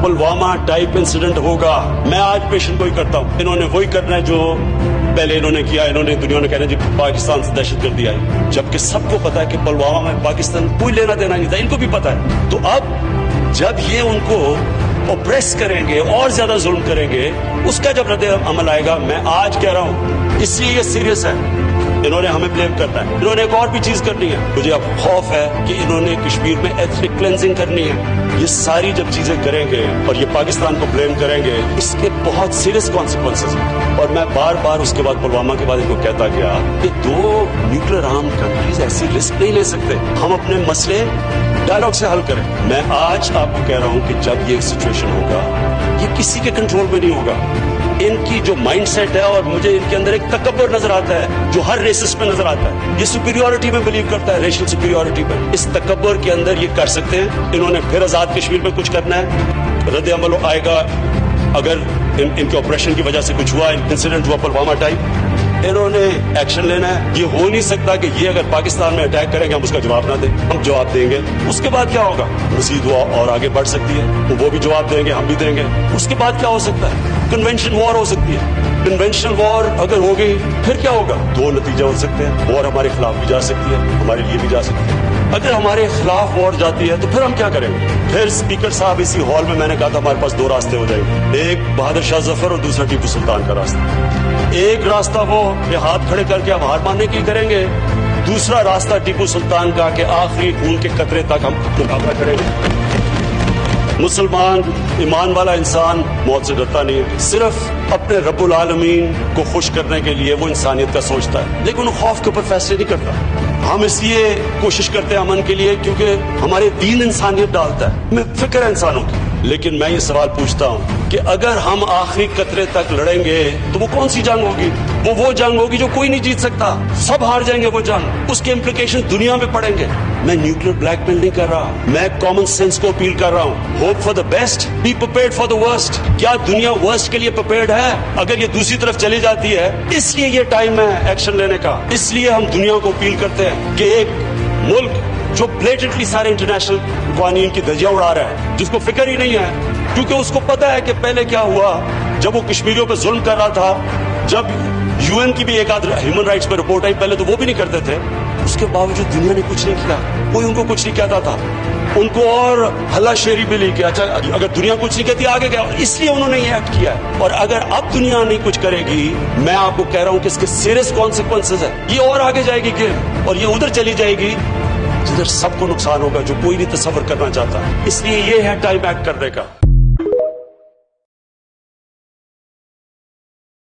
Pulwama type incident होगा। मैं आज पेशेंट को ही करता हूं। इन्होंने वही करना है जो पहले इन्होंने किया। इन्होंने दुनिया ने कहना जी पाकिस्तान से दहशतगर्दी आई, जबकि सबको पता है कि पुलवामा में पाकिस्तान कोई लेना देना नहीं था, इनको भी पता है। तो अब जब ये उनको ऑप्रेस करेंगे और ज्यादा जुल्म करेंगे, उसका जब रद्द अमल आएगा, मैं आज कह रहा हूं, इसलिए ये सीरियस है। इन्होंने हमें ब्लेम करना है, इन्होंने एक और भी चीज करनी है। मुझे अब खौफ है कि इन्होंने कश्मीर में एथनिक क्लेंजिंग करनी है। ये सारी जब चीजें करेंगे और ये पाकिस्तान को ब्लेम करेंगे, इसके बहुत सीरियस कॉन्सिक्वेंसेस हैं। और मैं बार बार उसके बाद पुलवामा के बाद इनको कहता गया कि दो न्यूक्लियर आर्म कंट्रीज ऐसी रिस्क नहीं ले सकते। हम अपने मसले डायलॉग से हल करें। मैं आज आपको कह रहा हूं कि जब ये सिचुएशन होगा, ये किसी के कंट्रोल में नहीं होगा। इनकी जो माइंडसेट है, और मुझे इनके अंदर एक तकब्बुर नजर आता है जो हर रेसिस में नजर आता है। ये सुपीरियरिटी में बिलीव करता है, रेशियल सुपीरियरिटी में। इस तकब्बुर के अंदर ये कर सकते हैं। इन्होंने फिर आजाद कश्मीर में कुछ करना है, रद्द अमल आएगा। अगर इनके ऑपरेशन की वजह से कुछ हुआ, इंसिडेंट हुआ पुलवामा टाइप, इन्होंने एक्शन लेना है। ये हो नहीं सकता कि ये अगर पाकिस्तान में अटैक करेंगे हम उसका जवाब ना दें। हम जवाब देंगे, उसके बाद क्या होगा? मजीद हुआ और आगे बढ़ सकती है, तो वो भी जवाब देंगे, हम भी देंगे। उसके बाद क्या हो सकता है? कन्वेंशन वॉर हो सकती है। कन्वेंशनल वॉर अगर हो गई, फिर क्या होगा? दो नतीजे हो सकते हैं। वॉर हमारे खिलाफ भी जा सकती है, हमारे लिए भी जा सकती है। अगर हमारे खिलाफ वॉर जाती है तो फिर हम क्या करेंगे? फिर स्पीकर साहब इसी हॉल में मैंने कहा था हमारे पास दो रास्ते हो जाएंगे, एक बहादुर शाह जफर और दूसरा टीपू सुल्तान का रास्ता। एक रास्ता वो कि हाथ खड़े करके हम हार मानने की करेंगे, दूसरा रास्ता टीपू सुल्तान का कि आखिरी खून के कतरे तक हम मुकाबला करेंगे। मुसलमान ईमान वाला इंसान मौत से डरता नहीं है, सिर्फ अपने रब्बुल आलमीन को खुश करने के लिए वो इंसानियत का सोचता है, लेकिन वो खौफ के ऊपर फैसले नहीं करता। हम इसलिए कोशिश करते हैं अमन के लिए क्योंकि हमारे दीन इंसानियत डालता है, हमें फिक्र है इंसानों की। लेकिन मैं ये सवाल पूछता हूं कि अगर हम आखिरी कतरे तक लड़ेंगे तो वो कौन सी जंग होगी? वो जंग होगी जो कोई नहीं जीत सकता, सब हार जाएंगे वो जंग। उसके इम्प्लीकेशन दुनिया में पड़ेंगे। मैं न्यूक्लियर ब्लैकमेल नहीं कर रहा, मैं कॉमन सेंस को अपील कर रहा हूं। Hope for the best, be prepared for the worst. क्या दुनिया वर्स्ट के लिए प्रिपेयर्ड है? अगर ये दूसरी तरफ चली जाती है, इसलिए ये टाइम है एक्शन लेने का। इसलिए हम दुनिया को अपील करते हैं कि एक मुल्क जो ब्लेटेंटली सारे इंटरनेशनल कानून की धज्जियां उड़ा रहा है, जिसको फिक्र ही नहीं है, क्योंकि उसको पता है कि पहले क्या हुआ जब वो कश्मीरियों पे जुल्म कर रहा था। जब यूएन की भी एक आध ह्यूमन राइट्स पे रिपोर्ट आई, पहले तो वो भी नहीं करते थे। उसके बावजूद दुनिया ने कुछ नहीं किया, कोई उनको कुछ नहीं कहता था। उनको और हल्लाशेरी मिली कि अच्छा अगर दुनिया कुछ नहीं कहती आगे क्या, इसलिए उन्होंने ये एक्ट किया है। और अगर अब दुनिया नहीं कुछ करेगी, मैं आपको कह रहा हूं कि इसके सीरियस कॉन्सिक्वेंसेज है। ये और आगे जाएगी गेम, और ये उधर चली जाएगी जिधर सबको नुकसान होगा, जो कोई नहीं तसव्वुर करना चाहता। इसलिए ये है टाइम एक्ट करने का।